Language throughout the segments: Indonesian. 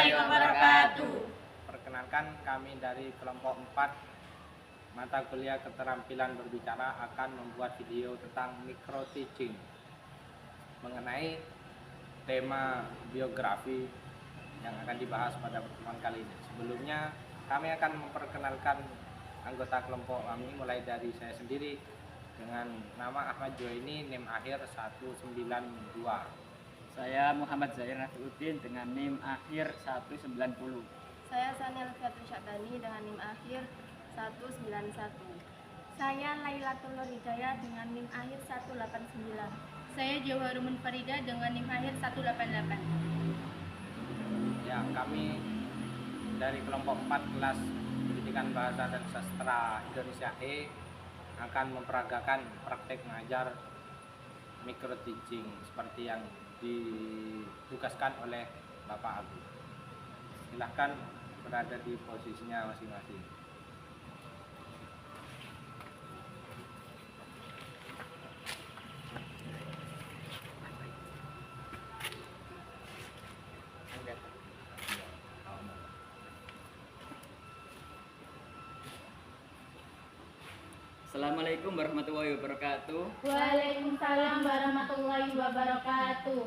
warahmatullahi wabarakatuh. Perkenalkan, kami dari kelompok 4 mata kuliah keterampilan berbicara akan membuat video tentang micro teaching mengenai tema biografi yang akan dibahas pada pertemuan kali ini. Sebelumnya kami akan memperkenalkan anggota kelompok kami, mulai dari saya sendiri dengan nama Ahmad Joini, NIM akhir 192. Saya Muhammad Zahir Nafiuddin dengan NIM akhir 190. Saya Sanil Fiatri Syakbani dengan NIM akhir 191. Saya Lailatul Nur Hidayah dengan NIM akhir 189. Saya Jawharul Munfarida dengan NIM akhir 188. Ya, kami dari kelompok 4 kelas Pendidikan Bahasa dan Sastra Indonesia E akan memperagakan praktek mengajar micro teaching seperti yang ditugaskan oleh Bapak Abu. Silahkan berada di posisinya masing-masing. Assalamualaikum warahmatullahi wabarakatuh. Waalaikumsalam warahmatullahi wabarakatuh.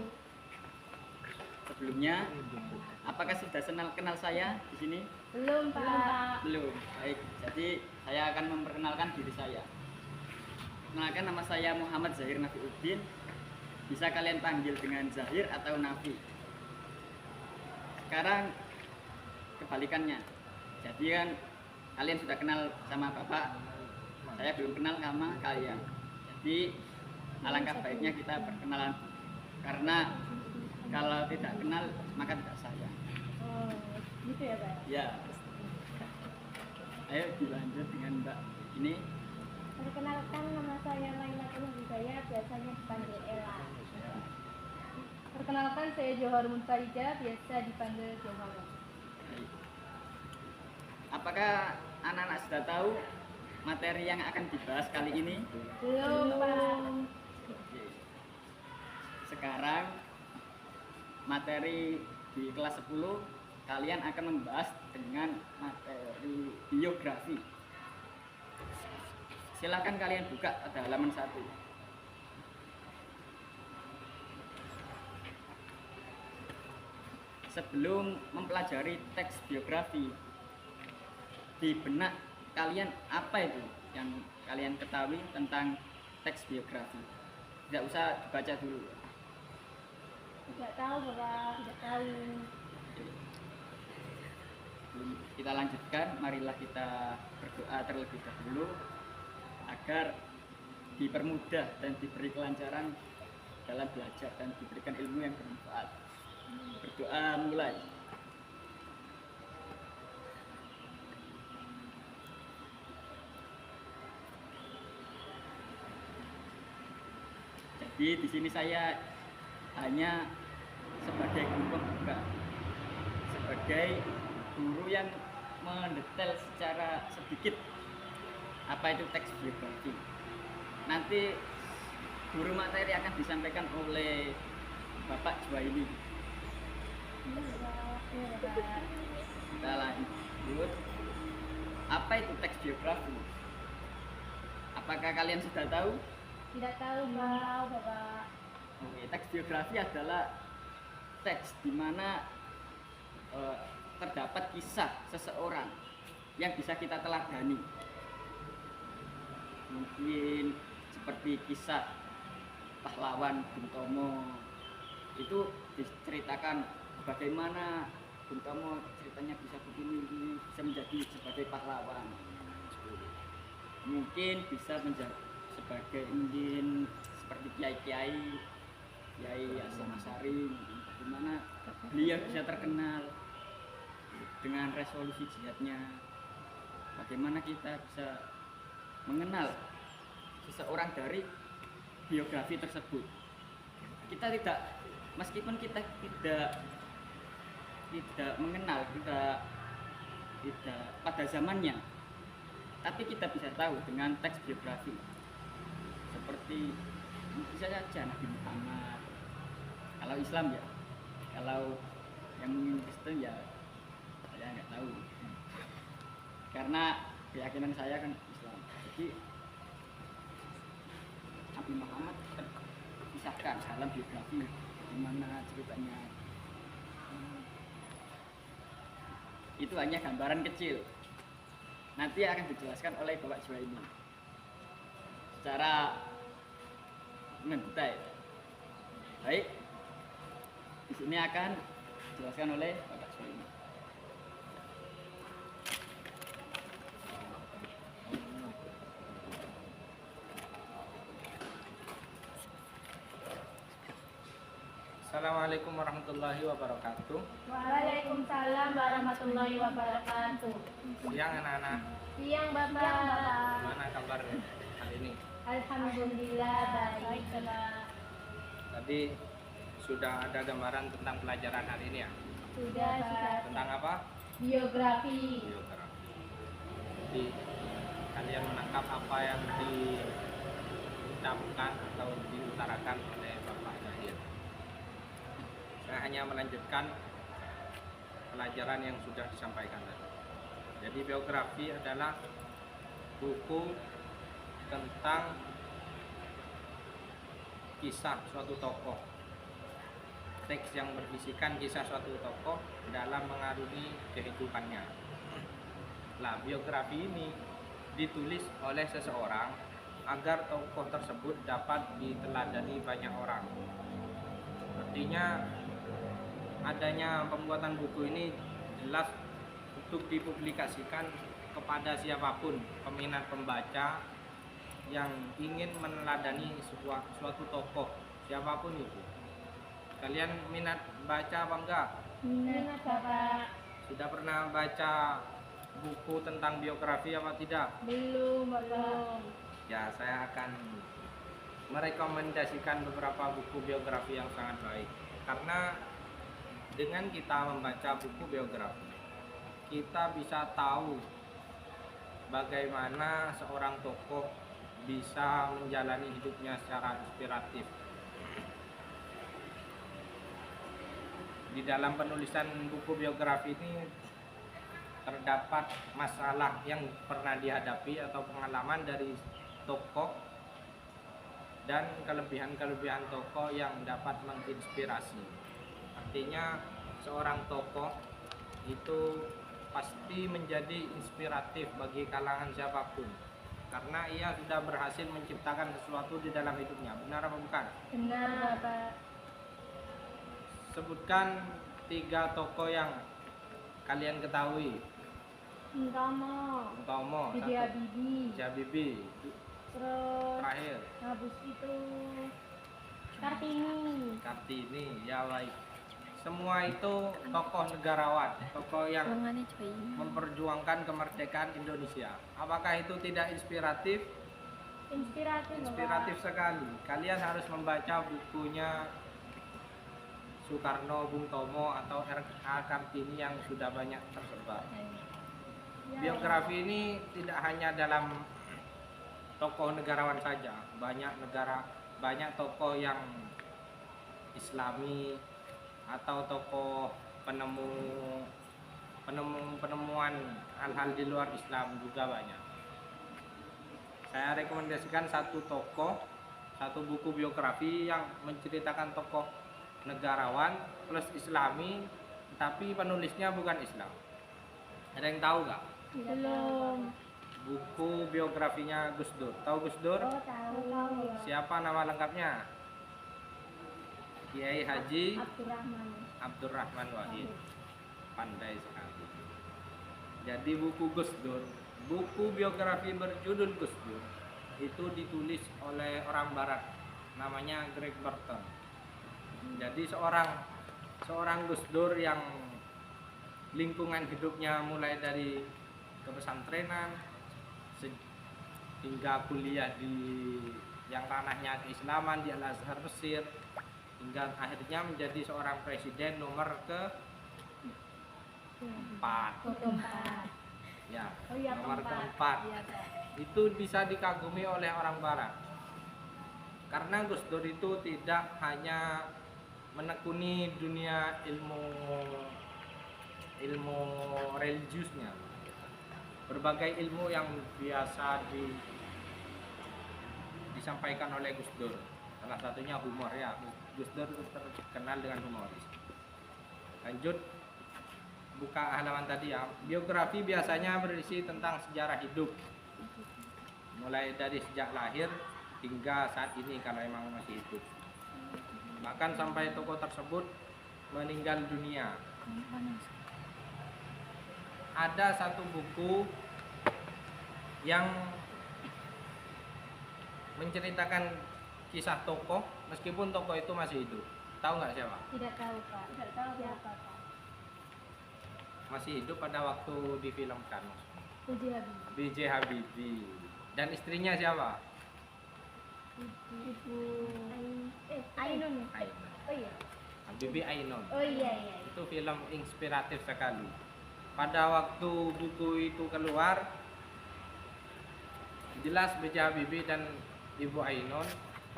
Sebelumnya, apakah sudah kenal saya di sini? Belum, Pak. Belum. Baik. Jadi saya akan memperkenalkan diri saya. Kenalkan, nama saya Muhammad Zahir Nafiuddin. Bisa kalian panggil dengan Zahir atau Nafi. Sekarang kebalikannya. Jadi kan kalian sudah kenal sama Bapak. Saya belum kenal sama kalian. Jadi alangkah baiknya kita perkenalan, karena kalau tidak kenal maka tidak sayang. Oh, gitu ya, Pak? Ya. Ayo dilanjut dengan Mbak ini. Perkenalkan, nama saya Lailatul Nur Hidayah, biasanya dipanggil Ella. Perkenalkan, saya Jawharul Munfarida, biasa dipanggil Jawharul. Baik. Apakah anak-anak sudah tahu materi yang akan dibahas kali ini? Belum, Pak. Oke. Sekarang materi di kelas 10 kalian akan membahas dengan materi biografi. Silakan kalian buka pada halaman 1. Sebelum mempelajari teks biografi, di benak kalian apa itu yang kalian ketahui tentang teks biografi? Tidak usah dibaca dulu. Tidak tahu, Bapak. Tidak tahu. Kita lanjutkan, marilah kita berdoa terlebih dahulu agar dipermudah dan diberi kelancaran dalam belajar dan diberikan ilmu yang bermanfaat. Berdoa mulai. Jadi di sini saya hanya sebagai guru pembuka, sebagai guru yang mendetail secara sedikit apa itu teks biografi. Nanti guru materi akan disampaikan oleh Bapak Juwaini. Kita lanjut. Apa itu teks biografi? Apakah kalian sudah tahu? Tidak tahu, Pak. Bapak. Oke, teks biografi adalah teks di mana terdapat kisah seseorang yang bisa kita teladani. Mungkin seperti kisah pahlawan Bung Tomo, itu diceritakan bagaimana Bung Tomo ceritanya bisa begini, bisa menjadi sebagai pahlawan. Mungkin bisa menjadi sebagai seperti kiai-kiai Hasyim Asy'ari, bagaimana beliau bisa terkenal dengan resolusi jihadnya. Bagaimana kita bisa mengenal seseorang dari biografi tersebut. Kita tidak, meskipun kita tidak mengenal, kita tidak pada zamannya, tapi kita bisa tahu dengan teks biografi. Seperti bisa saja Nabi Muhammad, kalau Islam ya, kalau yang mungkin Kristen ya saya nggak tahu, karena keyakinan saya kan Islam. Jadi Nabi Muhammad kisahkan dalam biografi gimana ceritanya. Itu hanya gambaran kecil, nanti akan dijelaskan oleh Bapak Jiwa ini secara mendetail. Baik, di sini akan dijelaskan oleh Bapak Jiwa ini. Assalamualaikum warahmatullahi wabarakatuh. Waalaikumsalam warahmatullahi wabarakatuh. Siang anak-anak, Siang Bapak. gimana kabar hari ini? Alhamdulillah baik Bapak. Tadi sudah ada gambaran tentang pelajaran hari ini ya? Sudah Pak. Tentang apa? Biografi. Biografi. Jadi kalian menangkap apa yang diucapkan atau diutarakan oleh Bapak Zahir. Saya hanya melanjutkan pelajaran yang sudah disampaikan tadi. Jadi biografi adalah buku tentang kisah suatu tokoh, teks yang berisikan kisah suatu tokoh dalam mengarungi kehidupannya. Nah, biografi ini ditulis oleh seseorang agar tokoh tersebut dapat diteladani banyak orang. Artinya adanya pembuatan buku ini jelas untuk dipublikasikan kepada siapapun peminat pembaca yang ingin meneladani suatu tokoh, siapapun itu. Kalian minat baca apa enggak? Minat Bapak. Sudah pernah baca buku tentang biografi apa tidak? Belum Bapak. Ya, saya akan merekomendasikan beberapa buku biografi yang sangat baik. Karena dengan kita membaca buku biografi, kita bisa tahu bagaimana seorang tokoh bisa menjalani hidupnya secara inspiratif. Di dalam penulisan buku biografi ini terdapat masalah yang pernah dihadapi atau pengalaman dari tokoh dan kelebihan-kelebihan tokoh yang dapat menginspirasi. Artinya seorang tokoh itu pasti menjadi inspiratif bagi kalangan siapapun, karena ia sudah berhasil menciptakan sesuatu di dalam hidupnya. Benar apa bukan? Benar Bapak. Sebutkan 3 tokoh yang kalian ketahui. Utomo, Jadi Habibie. Habibie, Terus terakhir habis itu Kartini. Kartini. Ya baik. Semua itu tokoh negarawan, tokoh yang memperjuangkan kemerdekaan Indonesia. Apakah itu tidak inspiratif? Inspiratif Bapak. Inspiratif sekali. Kalian harus membaca bukunya Soekarno, Bung Tomo, atau R.A. Kartini yang sudah banyak tersebar. Ya, Biografi ini tidak hanya dalam tokoh negarawan saja, banyak tokoh yang Islami atau tokoh penemuan hal-hal di luar Islam juga banyak. Saya rekomendasikan satu buku biografi yang menceritakan tokoh negarawan plus Islami, tapi penulisnya bukan Islam. Ada yang tahu nggak? belum. Buku biografinya Gus Dur. Tahu Gus Dur? Oh tahu. Siapa nama lengkapnya? Kiai Haji Abdurrahman. Abdurrahman Wahid. Pandai sekali. Jadi buku Gus Dur, buku biografi berjudul Gus Dur, itu ditulis oleh orang Barat, namanya Greg Burton. Jadi seorang Gus Dur yang lingkungan hidupnya mulai dari kepesantrenan hingga kuliah di yang ranahnya keislaman di Al-Azhar Mesir, hingga akhirnya menjadi seorang presiden nomor keempat. Ya, Oh iya, nomor keempat. keempat. Itu bisa dikagumi oleh orang Barat. Karena Gus Dur itu tidak hanya menekuni dunia ilmu religiusnya. Berbagai ilmu yang biasa disampaikan oleh Gus Dur. Salah satunya humor ya. Gus Dur terkenal dengan humoris. Lanjut buka halaman tadi ya. Biografi biasanya berisi tentang sejarah hidup, mulai dari sejak lahir hingga saat ini kalau emang masih hidup. Bahkan sampai tokoh tersebut meninggal dunia. Ada satu buku yang menceritakan kisah tokoh meskipun tokoh itu masih hidup. Tahu nggak siapa? Tidak tahu Pak. Tidak tahu Siapa Pak? Masih hidup pada waktu difilmkan. Uji Habibie. B.J. Habibie. Dan istrinya siapa? Ibu Ainun. Ainun. Oh iya. Habibie Ainun. Oh iya. Itu film inspiratif sekali. Pada waktu buku itu keluar, jelas B.J. Habibie dan Ibu Ainun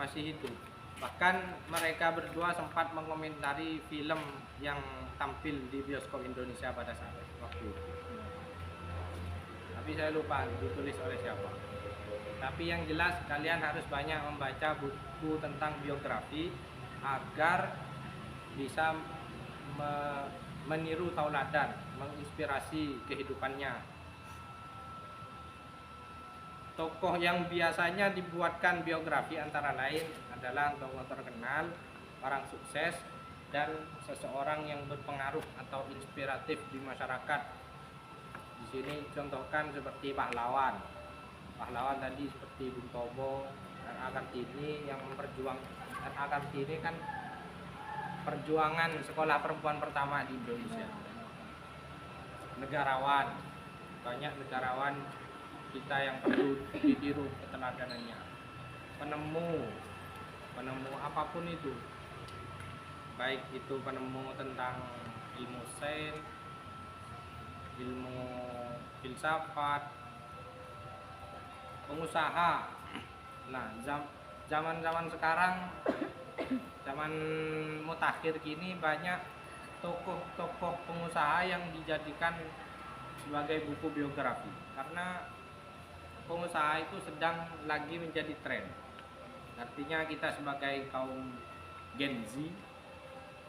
masih hidup. Bahkan mereka berdua sempat mengomentari film yang tampil di bioskop Indonesia pada saat waktu itu. Tapi saya lupa ditulis oleh siapa. Tapi yang jelas kalian harus banyak membaca buku tentang biografi agar bisa meniru tauladan, menginspirasi kehidupannya. Tokoh yang biasanya dibuatkan biografi antara lain adalah tokoh terkenal, orang sukses, dan seseorang yang berpengaruh atau inspiratif di masyarakat. Di sini contohkan seperti pahlawan. Pahlawan tadi seperti Bung Tomo dan A.Kartini yang memperjuangkan. A.Kartini kan perjuangan sekolah perempuan pertama di Indonesia. Negarawan, banyak negarawan kita yang perlu ditiru keteladanannya. Penemu apapun itu, baik itu penemu tentang ilmu sains, ilmu filsafat, pengusaha. Nah, zaman sekarang, zaman mutakhir kini banyak tokoh-tokoh pengusaha yang dijadikan sebagai buku biografi karena pengusaha itu sedang lagi menjadi tren. Artinya kita sebagai kaum Gen Z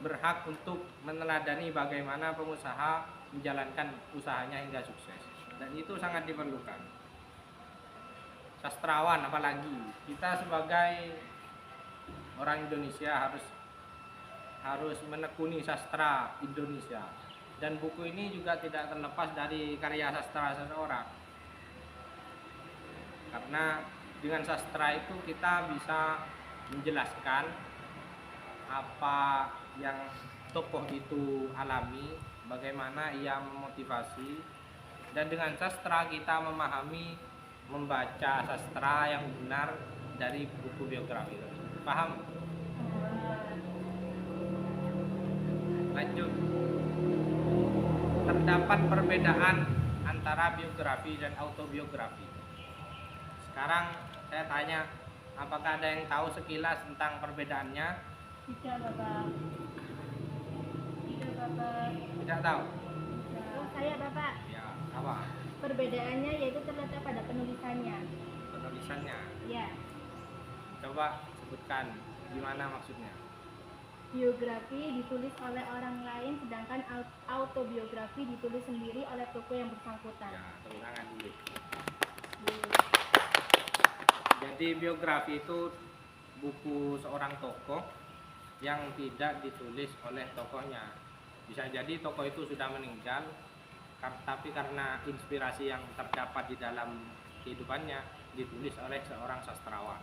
berhak untuk meneladani bagaimana pengusaha menjalankan usahanya hingga sukses. Dan itu sangat diperlukan. Sastrawan apalagi, kita sebagai orang Indonesia harus menekuni sastra Indonesia. Dan buku ini juga tidak terlepas dari karya sastra seseorang. Karena dengan sastra itu kita bisa menjelaskan apa yang tokoh itu alami, bagaimana ia memotivasi, dan dengan sastra kita membaca sastra yang benar dari buku biografi. Paham? Lanjut. Terdapat perbedaan antara biografi dan autobiografi. Sekarang saya tanya, apakah ada yang tahu sekilas tentang perbedaannya? Tidak Bapak. Tidak tahu? Oh saya Bapak. Ya, apa? Perbedaannya yaitu terletak pada penulisannya. Penulisannya. Ya. Coba sebutkan gimana maksudnya. Biografi ditulis oleh orang lain, sedangkan autobiografi ditulis sendiri oleh tokoh yang bersangkutan. Ya, tepuk tangan dulu. Jadi biografi itu buku seorang tokoh yang tidak ditulis oleh tokohnya. Bisa jadi tokoh itu sudah meninggal, tapi karena inspirasi yang terdapat di dalam kehidupannya ditulis oleh seorang sastrawan.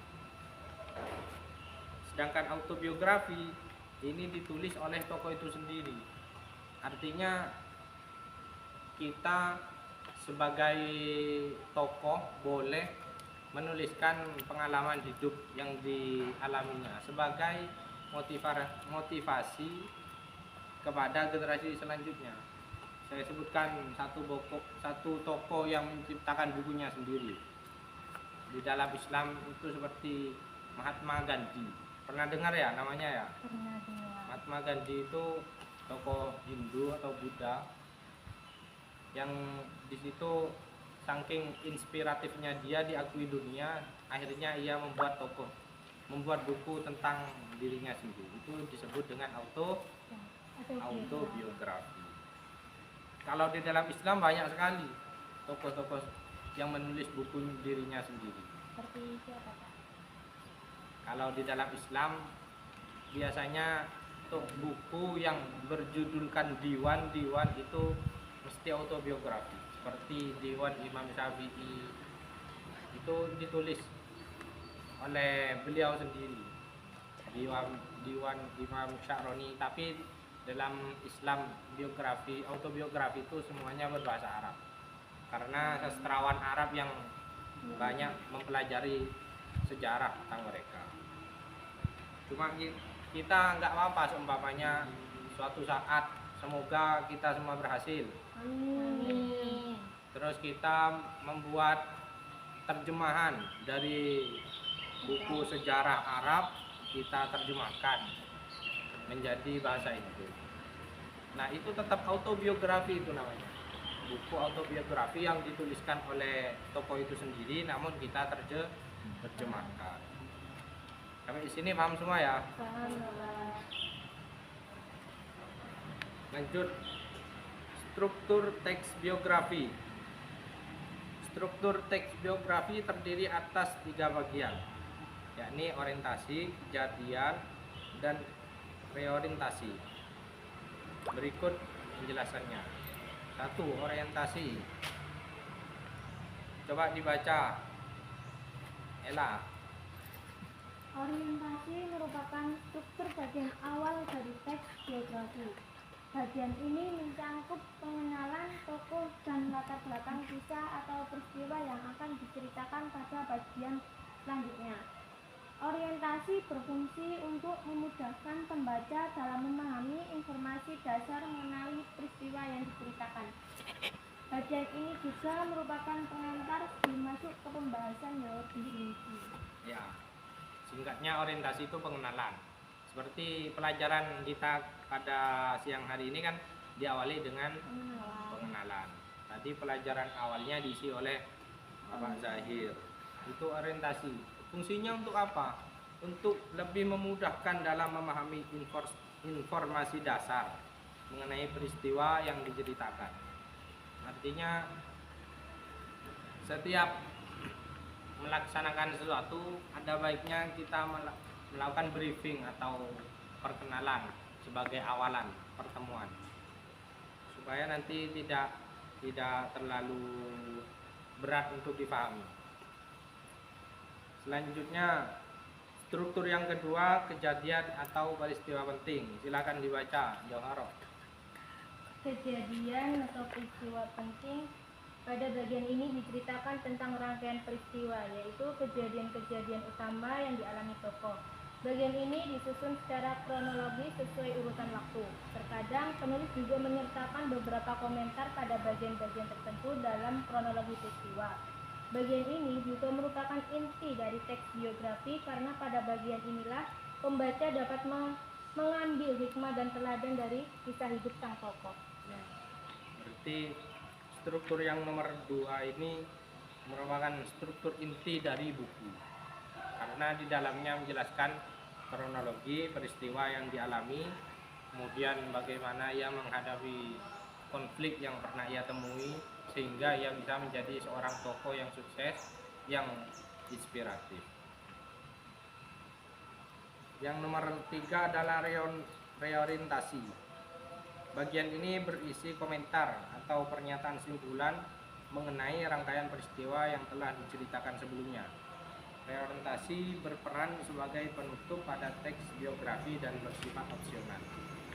Sedangkan autobiografi ini ditulis oleh tokoh itu sendiri. Artinya kita sebagai tokoh boleh menuliskan pengalaman hidup yang dialaminya sebagai motivasi kepada generasi selanjutnya. Saya sebutkan satu tokoh yang menciptakan bukunya sendiri. Di dalam Islam itu seperti Mahatma Gandhi. Pernah dengar ya namanya ya? Pernah dengar. Mahatma Gandhi itu tokoh Hindu atau Buddha yang di situ saking inspiratifnya dia diakui dunia, akhirnya ia membuat buku tentang dirinya sendiri. Itu disebut dengan autobiografi. Kalau di dalam Islam banyak sekali tokoh-tokoh yang menulis buku dirinya sendiri. Seperti siapa, Pak? Kalau di dalam Islam biasanya untuk buku yang berjudulkan diwan itu mesti autobiografi. Seperti Diwan Imam Syafi'i itu ditulis oleh beliau sendiri. Diwan Imam Sya'roni. Tapi dalam Islam autobiografi itu semuanya berbahasa Arab. Karena sastrawan Arab yang banyak mempelajari sejarah tentang mereka. Cuma kita nggak apa-apa seumpamanya suatu saat semoga kita semua berhasil. Amin. Terus kita membuat terjemahan dari buku sejarah Arab, kita terjemahkan menjadi bahasa Inggris. Nah, itu tetap autobiografi itu namanya. Buku autobiografi yang dituliskan oleh tokoh itu sendiri namun kita terjemahkan. Sampai di sini paham semua ya? Paham, Pak. Lanjut, struktur teks biografi. Struktur teks biografi terdiri atas 3 bagian, yakni orientasi, kejadian, dan reorientasi. Berikut penjelasannya. 1. Orientasi. Coba dibaca, Ella. Orientasi merupakan struktur bagian awal dari teks biografi. Bagian ini mencangkup pengenalan tokoh dan latar belakang kisah atau peristiwa yang akan diceritakan pada bagian selanjutnya. Orientasi berfungsi untuk memudahkan pembaca dalam memahami informasi dasar mengenai peristiwa yang diceritakan. Bagian ini juga merupakan pengantar masuk ke pembahasan yang lebih rinci. Ya, singkatnya orientasi itu pengenalan. Seperti pelajaran kita pada siang hari ini kan diawali dengan pengenalan. Tadi pelajaran awalnya diisi oleh Bapak Zahir. Itu orientasi. Fungsinya untuk apa? Untuk lebih memudahkan dalam memahami informasi dasar mengenai peristiwa yang diceritakan. Artinya setiap melaksanakan sesuatu ada baiknya kita melakukan briefing atau perkenalan sebagai awalan pertemuan supaya nanti tidak terlalu berat untuk dipahami. Selanjutnya, struktur yang kedua, kejadian atau peristiwa penting. Silakan dibaca, Joharo. Kejadian atau peristiwa penting. Pada bagian ini diceritakan tentang rangkaian peristiwa, yaitu kejadian-kejadian utama yang dialami tokoh. Bagian ini disusun secara kronologis sesuai urutan waktu. Terkadang penulis juga menyertakan beberapa komentar pada bagian-bagian tertentu dalam kronologi peristiwa. Bagian ini juga merupakan inti dari teks biografi karena pada bagian inilah pembaca dapat mengambil hikmah dan teladan dari kisah hidup sang tokoh. Berarti struktur yang nomor 2 ini merupakan struktur inti dari buku karena di dalamnya menjelaskan kronologi peristiwa yang dialami, kemudian bagaimana ia menghadapi konflik yang pernah ia temui sehingga ia bisa menjadi seorang tokoh yang sukses, yang inspiratif. Yang nomor 3 adalah reorientasi. Bagian ini berisi komentar atau pernyataan simpulan mengenai rangkaian peristiwa yang telah diceritakan sebelumnya. Reorientasi berperan sebagai penutup pada teks biografi dan bersifat opsional.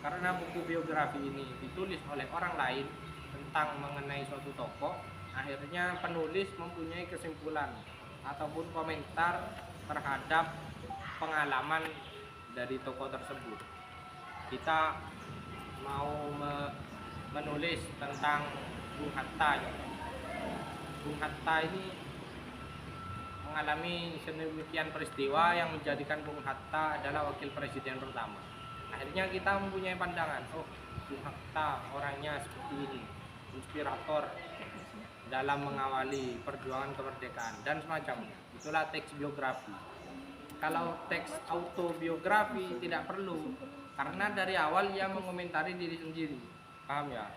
Karena buku biografi ini ditulis oleh orang lain tentang mengenai suatu tokoh, akhirnya penulis mempunyai kesimpulan ataupun komentar terhadap pengalaman dari tokoh tersebut. Kita mau menulis tentang Bung Hatta. Bung Hatta ini mengalami sedemikian peristiwa yang menjadikan Bung Hatta adalah wakil presiden pertama. Akhirnya kita mempunyai pandangan, oh Bung Hatta orangnya seperti ini, inspirator dalam mengawali perjuangan kemerdekaan dan semacamnya. Itulah teks biografi. Kalau teks autobiografi tidak perlu, karena dari awal ia mengomentari diri sendiri. Paham ya?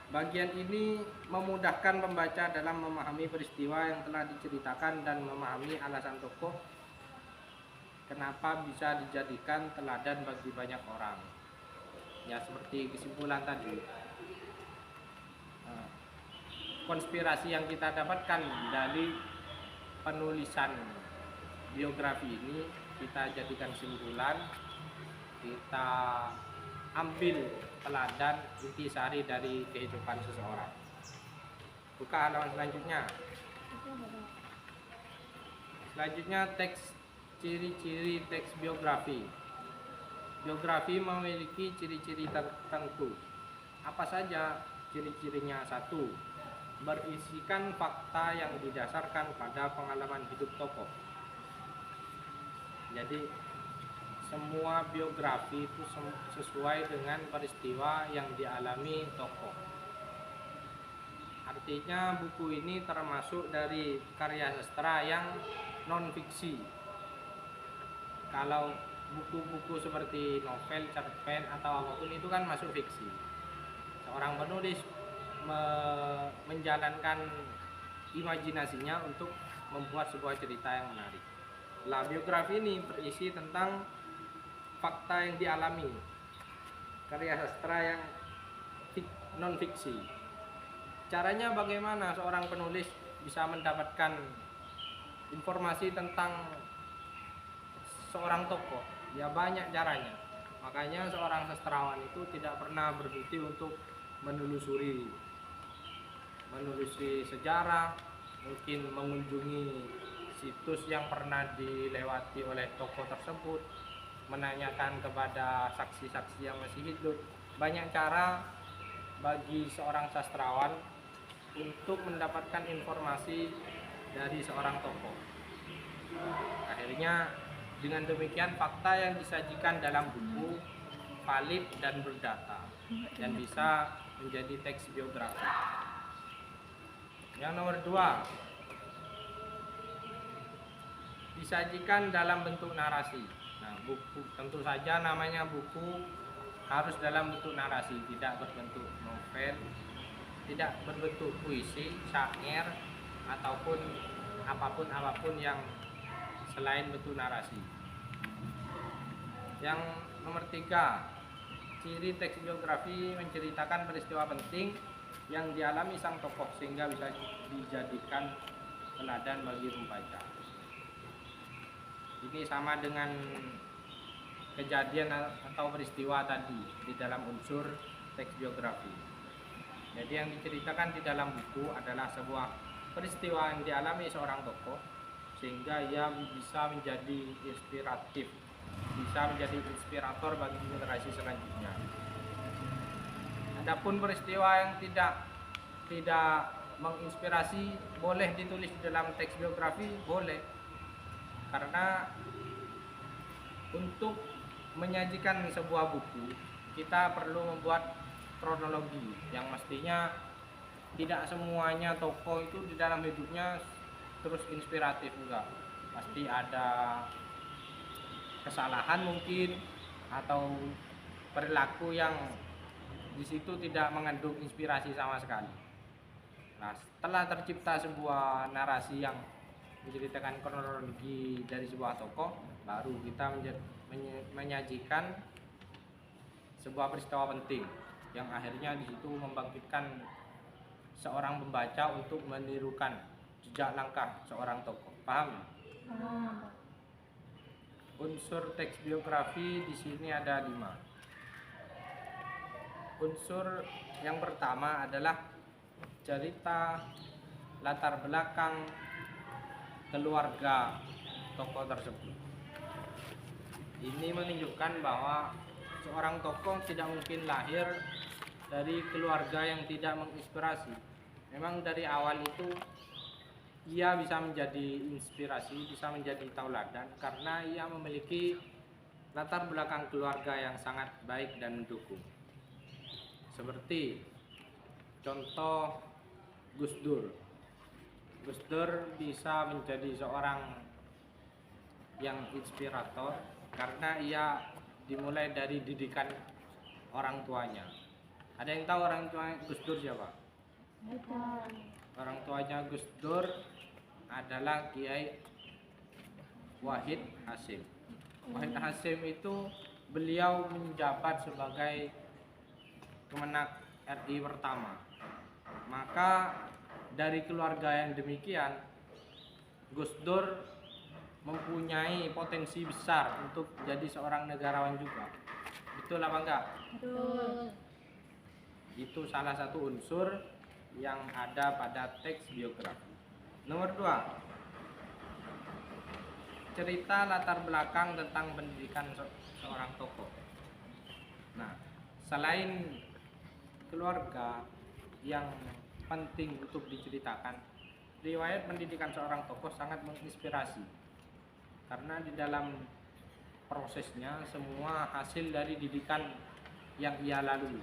Bagian ini memudahkan pembaca dalam memahami peristiwa yang telah diceritakan dan memahami alasan tokoh kenapa bisa dijadikan teladan bagi banyak orang. Ya, seperti kesimpulan tadi. Konspirasi yang kita dapatkan dari penulisan biografi ini kita jadikan kesimpulan, kita ambil teladan intisari dari kehidupan seseorang. Buka halaman selanjutnya. Selanjutnya teks ciri-ciri teks biografi. Biografi memiliki ciri-ciri tertentu. Apa saja ciri-cirinya? 1. Berisikan fakta yang didasarkan pada pengalaman hidup tokoh. Jadi semua biografi itu sesuai dengan peristiwa yang dialami tokoh. Artinya buku ini termasuk dari karya sastra yang non fiksi. Kalau buku-buku seperti novel, cerpen atau apapun itu kan masuk fiksi. Seorang penulis menjalankan imajinasinya untuk membuat sebuah cerita yang menarik. Lah, biografi ini berisi tentang fakta yang dialami, karya sastra yang non fiksi. Caranya bagaimana seorang penulis bisa mendapatkan informasi tentang seorang tokoh? Ya banyak caranya. Makanya seorang sastrawan itu tidak pernah berhenti untuk menelusuri sejarah, mungkin mengunjungi situs yang pernah dilewati oleh tokoh tersebut, menanyakan kepada saksi-saksi yang masih hidup. Banyak cara bagi seorang sastrawan untuk mendapatkan informasi dari seorang tokoh. Akhirnya dengan demikian fakta yang disajikan dalam buku valid dan berdata dan bisa menjadi teks biografi. Yang nomor 2, disajikan dalam bentuk narasi. Nah, buku tentu saja namanya buku harus dalam bentuk narasi, tidak berbentuk novel, tidak berbentuk puisi, syair ataupun apapun yang selain bentuk narasi. Yang nomor 3, ciri teks biografi menceritakan peristiwa penting yang dialami sang tokoh sehingga bisa dijadikan teladan bagi pembaca. Ini sama dengan kejadian atau peristiwa tadi di dalam unsur teks biografi. Jadi yang diceritakan di dalam buku adalah sebuah peristiwa yang dialami seorang tokoh sehingga ia bisa menjadi inspiratif, bisa menjadi inspirator bagi generasi selanjutnya. Adapun peristiwa yang tidak menginspirasi boleh ditulis di dalam teks biografi, boleh. Karena untuk menyajikan sebuah buku kita perlu membuat kronologi yang mestinya tidak semuanya tokoh itu di dalam hidupnya terus inspiratif, enggak. Pasti ada kesalahan mungkin atau perilaku yang di situ tidak mengandung inspirasi sama sekali. Nah, setelah tercipta sebuah narasi yang menceritakan kronologi dari sebuah tokoh, baru kita menyajikan sebuah peristiwa penting yang akhirnya di situ membangkitkan seorang pembaca untuk menirukan jejak langkah seorang tokoh. Paham? Unsur teks biografi di sini ada 5. Unsur yang pertama adalah cerita latar belakang keluarga tokoh tersebut. Ini menunjukkan bahwa seorang tokoh tidak mungkin lahir dari keluarga yang tidak menginspirasi. memang dari awal itu ia bisa menjadi inspirasi, bisa menjadi tauladan karena ia memiliki latar belakang keluarga yang sangat baik dan mendukung. Seperti contoh Gus Dur. Gus Dur bisa menjadi seorang yang inspirator karena ia dimulai dari didikan orang tuanya. Ada yang tahu orang tua Gus Dur siapa? Orang tuanya Gus Dur adalah Kiai Wahid Hasyim. Wahid Hasyim itu beliau menjabat sebagai Kemenak RI pertama. Maka dari keluarga yang demikian, Gus Dur mempunyai potensi besar untuk menjadi seorang negarawan juga. Betul apa enggak? Betul. Itu salah satu unsur yang ada pada teks biografi. Nomor 2, cerita latar belakang tentang pendidikan seorang tokoh. Nah, selain keluarga yang penting untuk diceritakan, riwayat pendidikan seorang tokoh sangat menginspirasi karena di dalam prosesnya semua hasil dari didikan yang ia lalui.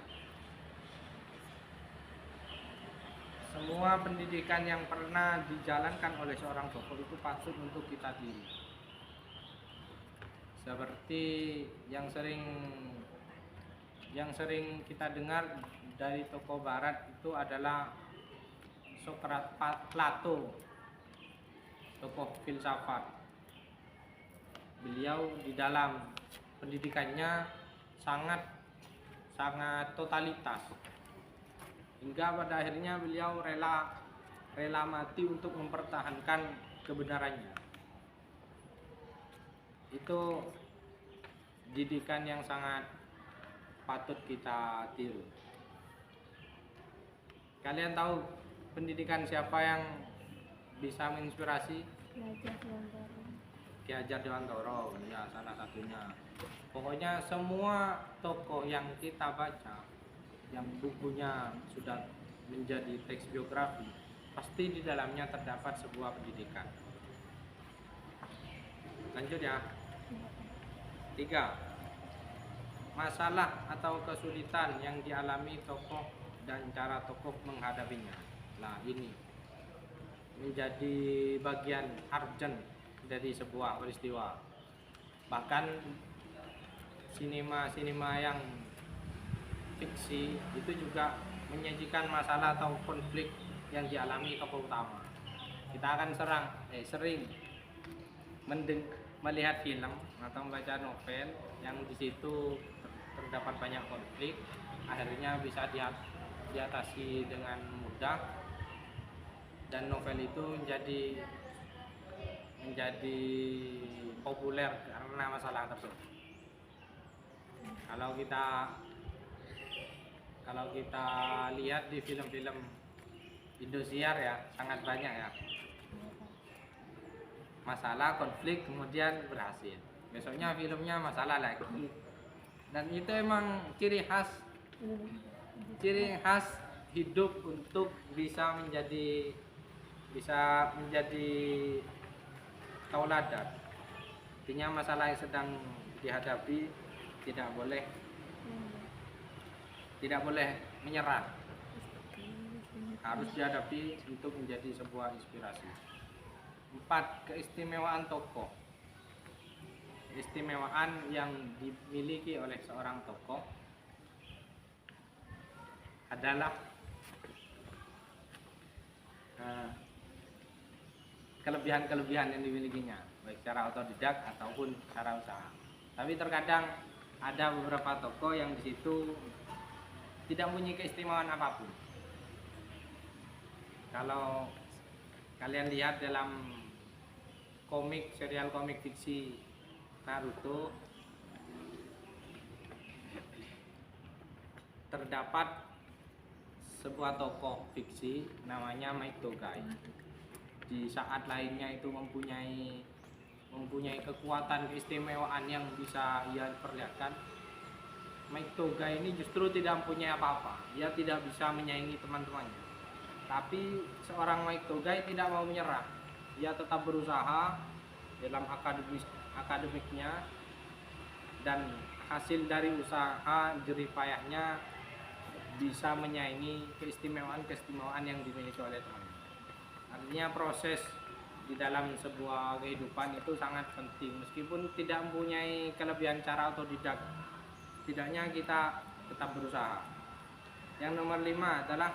Semua pendidikan yang pernah dijalankan oleh seorang tokoh itu patut untuk kita tiru. Seperti yang sering kita dengar dari tokoh barat itu adalah Plato, tokoh filsafat. Beliau di dalam pendidikannya sangat totalitas, hingga pada akhirnya beliau rela mati untuk mempertahankan kebenarannya. Itu didikan yang sangat patut kita tiru. Kalian tahu pendidikan siapa yang bisa menginspirasi? Ki Hajar Dewantara, ya salah satunya. Pokoknya semua tokoh yang kita baca, yang bukunya sudah menjadi teks biografi, pasti di dalamnya terdapat sebuah pendidikan. Lanjut ya. 3, masalah atau kesulitan yang dialami tokoh dan cara tokoh menghadapinya. Nah, ini menjadi bagian urgent dari sebuah peristiwa. Bahkan sinema yang fiksi itu juga menyajikan masalah atau konflik yang dialami tokoh utama. Kita akan sering melihat film atau membaca novel yang di situ terdapat banyak konflik, akhirnya bisa diatasi dengan mudah, dan novel itu menjadi populer karena masalah tersebut. Kalau kita lihat di film-film Indosiar ya, sangat banyak ya, masalah konflik kemudian berhasil, besoknya filmnya masalah lagi. Dan itu emang ciri khas hidup untuk bisa menjadi tauladan. Artinya masalah yang sedang dihadapi tidak boleh menyerah, harus dihadapi untuk menjadi sebuah inspirasi. 4, keistimewaan tokoh. Keistimewaan yang dimiliki oleh seorang tokoh adalah kelebihan-kelebihan yang dimilikinya, baik secara otodidak ataupun secara usaha. Tapi terkadang ada beberapa tokoh yang di situ tidak punya keistimewaan apapun. Kalau kalian lihat dalam serial komik fiksi Naruto, terdapat sebuah tokoh fiksi namanya Might Togai. Di saat lainnya itu mempunyai kekuatan keistimewaan yang bisa ia perlihatkan. Might Togai ini justru tidak mempunyai apa-apa. Ia tidak bisa menyaingi teman-temannya. Tapi seorang Mike Togai tidak mau menyerah. Ia tetap berusaha dalam akademiknya, dan hasil dari usaha jerih payahnya bisa menyaingi keistimewaan yang dimiliki oleh temannya. Artinya proses di dalam sebuah kehidupan itu sangat penting, meskipun tidak mempunyai kelebihan cara otodidak, setidaknya kita tetap berusaha. Yang nomor 5 adalah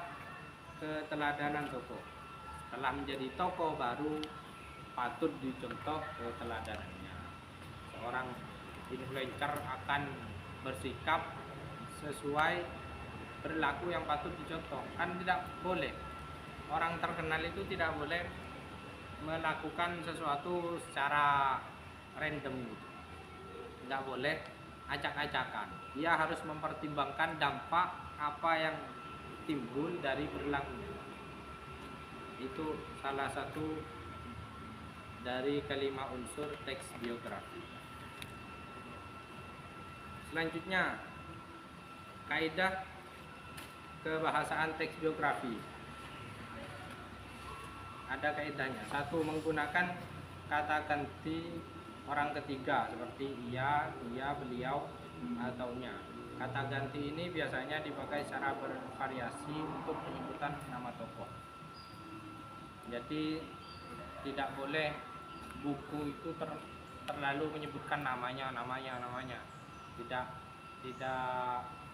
keteladanan tokoh. Setelah menjadi tokoh baru patut dicontoh keteladanannya. Seorang influencer akan bersikap sesuai perilaku yang patut dicontoh. Kan tidak boleh, orang terkenal itu tidak boleh melakukan sesuatu secara random gitu. Tidak boleh acak-acakan. Dia harus mempertimbangkan dampak apa yang timbul dari perilakunya. Itu salah satu dari kelima unsur teks biografi. Selanjutnya, kaidah kebahasaan teks biografi. Ada kaidahnya. 1. Menggunakan kata ganti orang ketiga seperti ia, beliau, ataunya. Kata ganti ini biasanya dipakai secara bervariasi untuk penyebutan nama tokoh. Jadi tidak boleh buku itu terlalu menyebutkan namanya. Tidak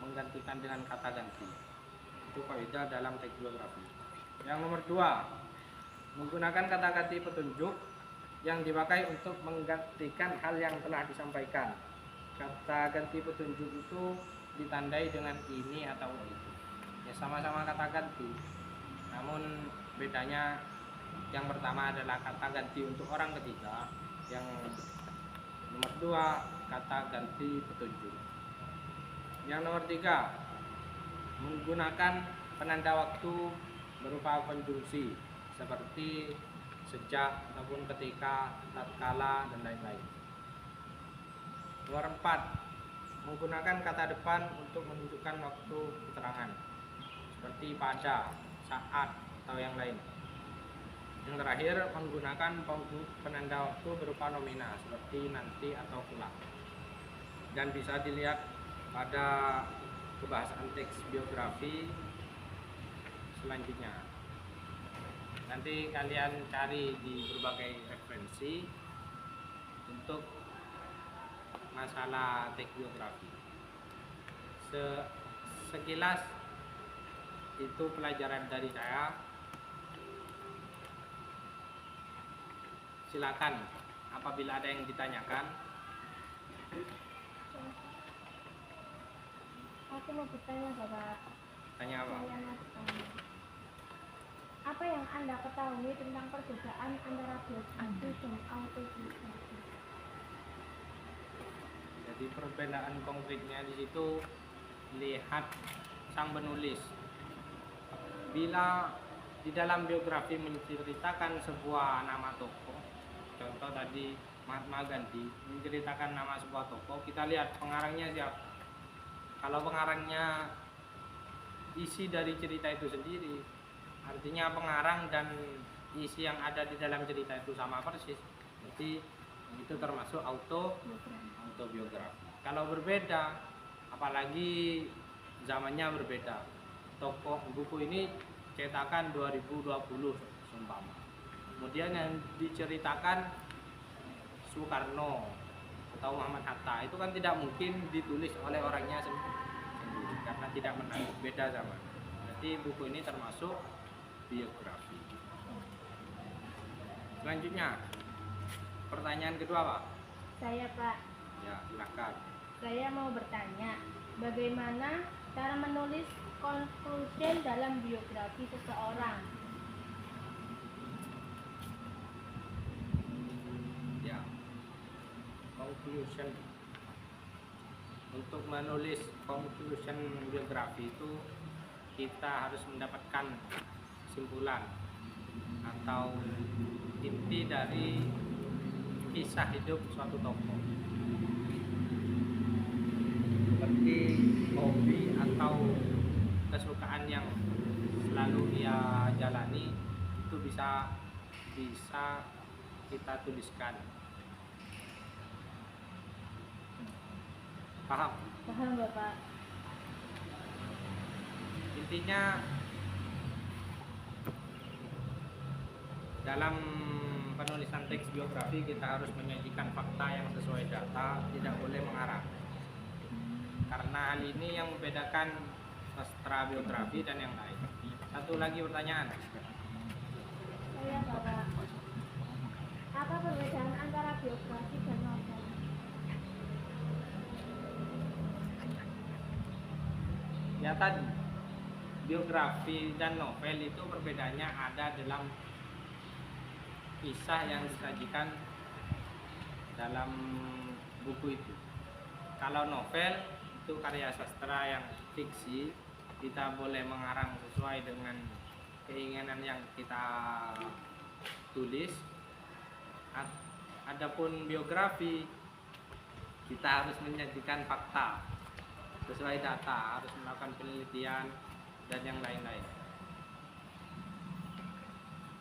menggantikan dengan kata ganti. Itu kaidah dalam teks biografi. Yang nomor 2, menggunakan kata ganti petunjuk yang dipakai untuk menggantikan hal yang telah disampaikan. Kata ganti petunjuk itu ditandai dengan ini atau itu. Ya, sama-sama kata ganti. Namun bedanya yang pertama adalah kata ganti untuk orang ketiga, yang nomor 2 kata ganti petunjuk. Yang nomor 3, menggunakan penanda waktu berupa konjungsi seperti sejak ataupun ketika, tatkala, dan lain-lain. Nomor 4, menggunakan kata depan untuk menunjukkan waktu keterangan seperti pada, saat, atau yang lain. Yang terakhir, menggunakan penanda waktu berupa nomina seperti nanti atau kelak. Dan bisa dilihat pada kebahasaan teks biografi selanjutnya. Nanti kalian cari di berbagai referensi untuk masalah teks biografi. Sekilas itu pelajaran dari saya. Silakan apabila ada yang ditanyakan. Aku mau bertanya, Bapak. Tanya apa? Saya mau bertanya. Apa yang Anda ketahui tentang perbedaan antara biografi dan autobiografi? Jadi perbedaan konkretnya di situ lihat sang penulis. Bila di dalam biografi menceritakan sebuah nama tokoh, contoh tadi Mahatma Gandhi menceritakan nama sebuah tokoh, kita lihat pengarangnya siapa. Kalau pengarangnya isi dari cerita itu sendiri, artinya pengarang dan isi yang ada di dalam cerita itu sama persis, jadi itu termasuk autobiografi. Kalau berbeda, apalagi zamannya berbeda, tokoh buku ini cetakan 2020 seumpama, kemudian yang diceritakan Soekarno atau Muhammad Hatta, itu kan tidak mungkin ditulis oleh orangnya sendiri karena tidak menarik, beda zaman. Jadi buku ini termasuk biografi. Selanjutnya, pertanyaan kedua, Pak. Saya, Pak. Ya, silakan. Saya mau bertanya, bagaimana cara menulis conclusion dalam biografi seseorang? Ya, conclusion. Untuk menulis conclusion biografi itu kita harus mendapatkan kesimpulan atau inti dari kisah hidup suatu tokoh, seperti hobi atau kesukaan yang selalu ia dia jalani itu bisa kita tuliskan. Paham? Paham Bapak. Intinya dalam penulisan teks biografi kita harus menyajikan fakta yang sesuai data, tidak boleh mengarang. Karena hal ini yang membedakan sastra biografi dan yang lain. Satu lagi pertanyaan. Saya Bapak. Apa perbedaan antara biografi dan novel? Ya tadi, biografi dan novel itu perbedaannya ada dalam kisah yang disajikan dalam buku itu. Kalau novel itu karya sastra yang fiksi, kita boleh mengarang sesuai dengan keinginan yang kita tulis. Adapun biografi, kita harus menyajikan fakta sesuai data, harus melakukan penelitian dan yang lain-lain.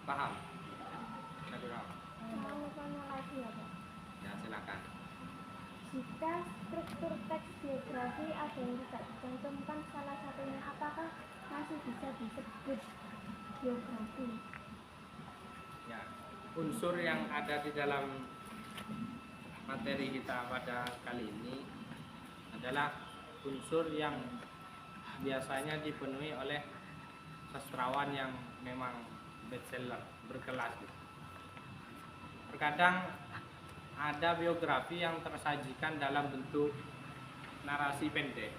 Paham? Mau tanya lagi ya Pak. Ya silakan. Jika struktur teks biografi ada yang tidak dicantumkan salah satunya, apakah masih bisa disebut biografi? Ya, unsur yang ada di dalam materi kita pada kali ini adalah unsur yang biasanya dipenuhi oleh sastrawan yang memang bestseller, berkelas. Terkadang ada biografi yang tersajikan dalam bentuk narasi pendek.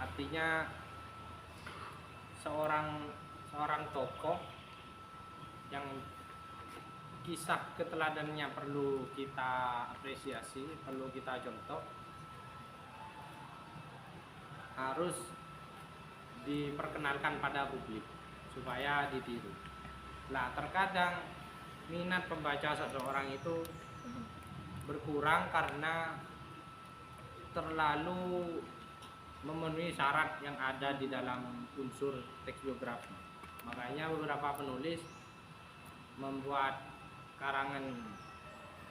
Artinya seorang tokoh yang kisah keteladannya perlu kita apresiasi, perlu kita contoh, harus diperkenalkan pada publik supaya ditiru. Nah, terkadang minat pembaca seseorang itu berkurang karena terlalu memenuhi syarat yang ada di dalam unsur teks biografi. Makanya beberapa penulis membuat karangan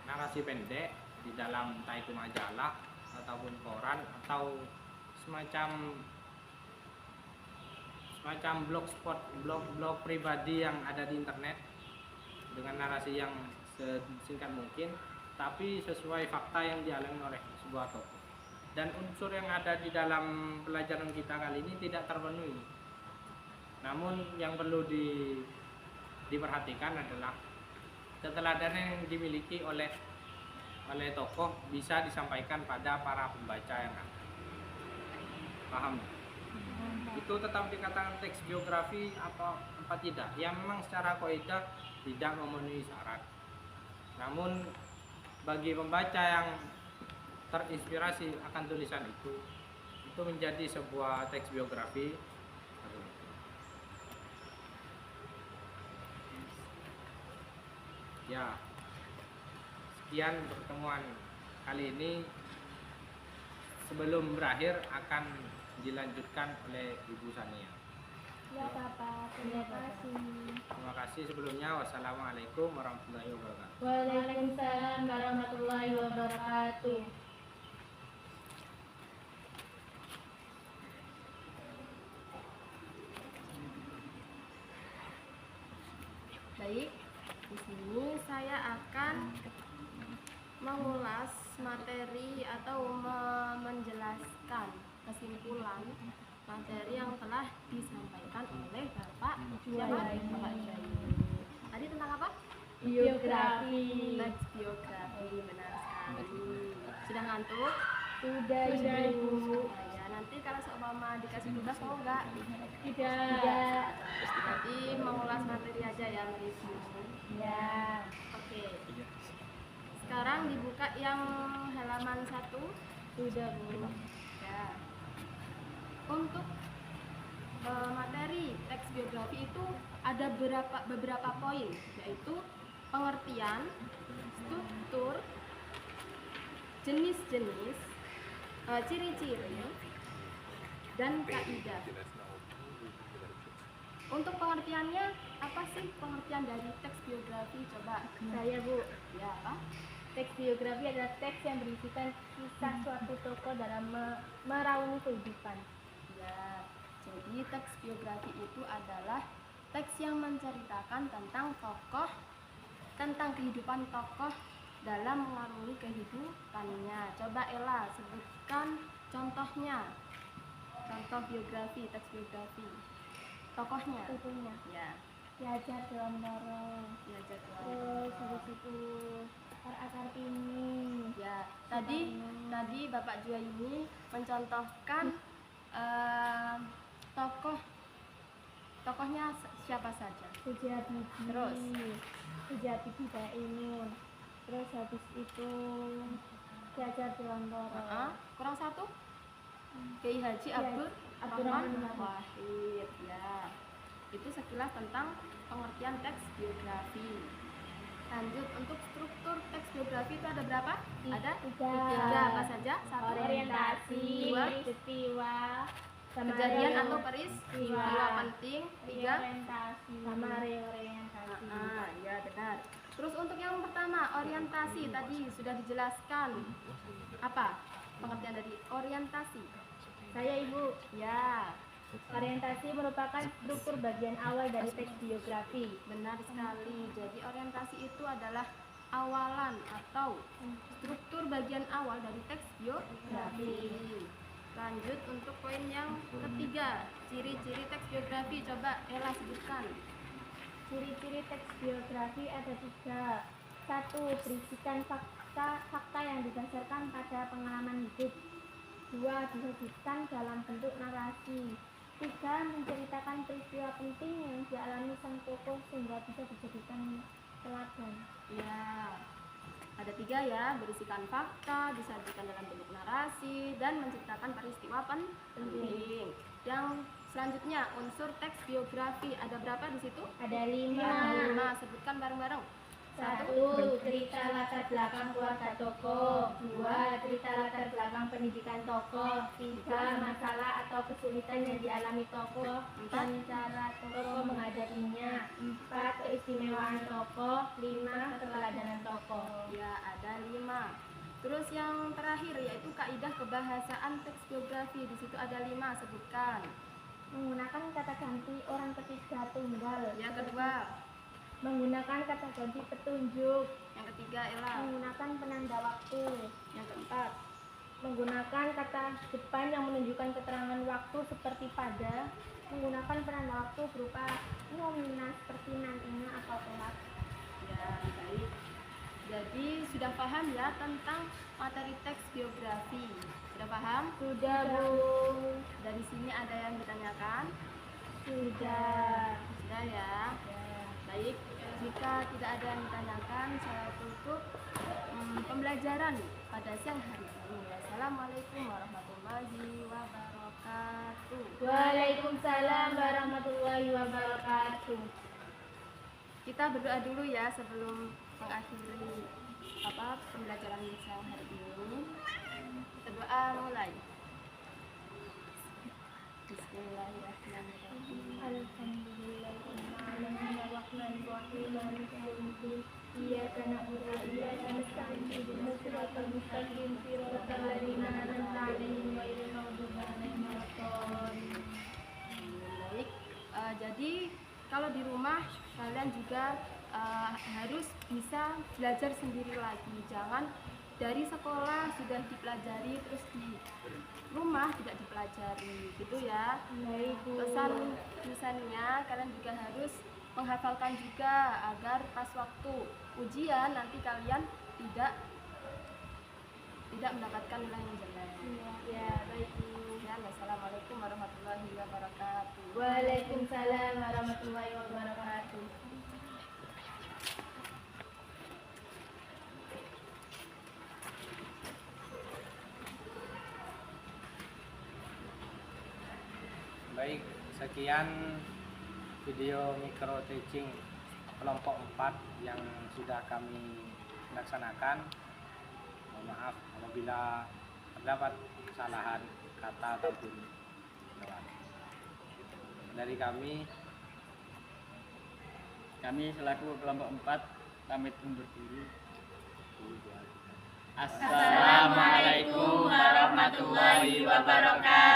narasi pendek di dalam entah itu majalah ataupun koran atau semacam blogspot, blog pribadi yang ada di internet dengan narasi yang sesingkat mungkin, tapi sesuai fakta yang dialami oleh sebuah tokoh. Dan unsur yang ada di dalam pelajaran kita kali ini tidak terpenuhi. Namun yang perlu diperhatikan adalah keteladanan yang dimiliki oleh tokoh bisa disampaikan pada para pembaca yang ada. Paham? Itu tetap dikatakan teks biografi apa tidak? Ya memang secara kaidah tidak memenuhi syarat. Namun bagi pembaca yang terinspirasi akan tulisan itu menjadi sebuah teks biografi. Ya, sekian pertemuan kali ini. Sebelum berakhir akan dilanjutkan oleh Ibu Sania. Ya Bapak, terima kasih. Terima kasih sebelumnya. Wassalamualaikum warahmatullahi wabarakatuh. Waalaikumsalam warahmatullahi wabarakatuh. Baik, di sini saya akan mengulas materi atau menjelaskan kesimpulan materi yang telah disampaikan oleh Bapak siapa? Bapak Jai. Tadi tentang apa? Biografi. Teks biografi, benar sekali. Sudah ngantuk? Sudah Ibu. Ya, nanti kalau seumpama dikasih tugas mau enggak? Tidak. Jadi mengulas materi aja ya, mereview. Ya. Oke. Sekarang dibuka yang halaman 1. Sudah Bu. Ya. Untuk materi teks biografi itu ada beberapa poin, yaitu pengertian, struktur, jenis-jenis, ciri-ciri, dan kaidah. Untuk pengertiannya, apa sih pengertian dari teks biografi? Coba. Saya Bu, Ya, apa? teks biografi adalah teks yang berisikan kisah suatu tokoh dalam merauni kehidupan. Ya, jadi teks biografi itu adalah teks yang menceritakan tentang tokoh, tentang kehidupan tokoh dalam mengarungi kehidupannya. Coba Ella sebutkan contohnya, contoh biografi, teks biografi, tokohnya. Tentunya Ya, Ki Hajar Dewantara, ya terus habis itu Kartini. Ya, tadi Bapak Juwaini mencontohkan tokoh tokohnya siapa saja. Sujati, Terus? Sujati Baimun, terus habis itu Ki Hajar Dewantara. Kurang satu? Kiai Haji Abdul Abdurrahman Rahman Wahid. Ya, itu sekilas tentang pengertian teks biografi. Lanjut, untuk struktur teks biografi itu ada berapa? Ada tiga. Apa saja? Satu, Orientasi, dua, peristiwa, sama kejadian reo- atau peristiwa Iya. penting. Tiga, orientasi, sama reorientasi. ya benar. Terus untuk yang pertama, orientasi tadi sudah dijelaskan. Apa pengertian dari orientasi? Saya Ibu, Ya, orientasi merupakan struktur bagian awal dari teks biografi. benar sekali. Jadi orientasi itu adalah awalan atau struktur bagian awal dari teks biografi. Lanjut untuk poin yang ketiga, ciri-ciri teks biografi. Coba Ella sebutkan. Ciri-ciri teks biografi ada tiga. Satu, berisikan fakta yang didasarkan pada pengalaman hidup. Dua, disajikan dalam bentuk narasi. Tiga, menceritakan peristiwa penting yang dialami sang tokoh sehingga bisa dijadikan teladan. Ya, ada tiga ya, berisikan fakta, disajikan dalam bentuk narasi, dan menceritakan peristiwa penting. Yang selanjutnya, unsur teks biografi ada berapa di situ? Ada Ada 5. 5. Sebutkan bareng-bareng. 1. Cerita latar belakang keluarga tokoh. 2. Cerita latar belakang pendidikan tokoh. 3. Masalah atau kesulitan yang dialami tokoh dan cara tokoh menghadapinya. 4. Keistimewaan tokoh. 5. Keteladanan tokoh. Ya, ada 5. Terus yang terakhir yaitu kaidah kebahasaan teks biografi. Di situ ada 5, sebutkan. Menggunakan kata ganti orang ketiga tunggal. Yang kedua, Menggunakan kata ganti petunjuk. yang ketiga Ella. Menggunakan penanda waktu. Yang keempat, Menggunakan kata depan yang menunjukkan keterangan waktu seperti pada. Menggunakan penanda waktu berupa nomina seperti nantinya atau telat. ya baik. Jadi sudah paham ya tentang materi teks biografi. Sudah paham? Sudah Bu. Dari sini ada yang ditanyakan? Sudah. Sudah ya. Baik, jika tidak ada yang ditanyakan, saya tutup pembelajaran pada siang hari ini. Assalamualaikum warahmatullahi wabarakatuh. Waalaikumsalam warahmatullahi wabarakatuh. Kita berdoa dulu ya sebelum mengakhiri pembelajaran siang hari ini. Kita doa mulai. Bismillahirrahmanirrahim. Alhamdulillahirrahmanirrahim. Ar-Rahmanir-Rahim. Maliki yaumiddin. Iyyaka na'budu wa iyyaka nasta'in. Ihdinas siratal mustaqim. Siratal ladzina an'amta 'alaihim ghairil maghdubi 'alaihim waladdallin. Baik, jadi kalau di rumah kalian juga harus bisa belajar sendiri lagi. Jangan dari sekolah sudah dipelajari terus di rumah tidak dipelajari, gitu ya. Baik, Bu. Pesan-pesannya kalian juga harus menghafalkan juga agar pas waktu ujian nanti kalian tidak mendapatkan nilai yang jelek. Ya, baik, Bu. Ya, wassalamualaikum warahmatullahi wabarakatuh. Waalaikumsalam warahmatullahi wabarakatuh. Baik, sekian video micro teaching kelompok 4 yang sudah kami laksanakan. Mohon maaf apabila terdapat kesalahan kata ataupun dari kami. Kami selaku kelompok 4 pamit undur diri. Assalamualaikum warahmatullahi wabarakatuh.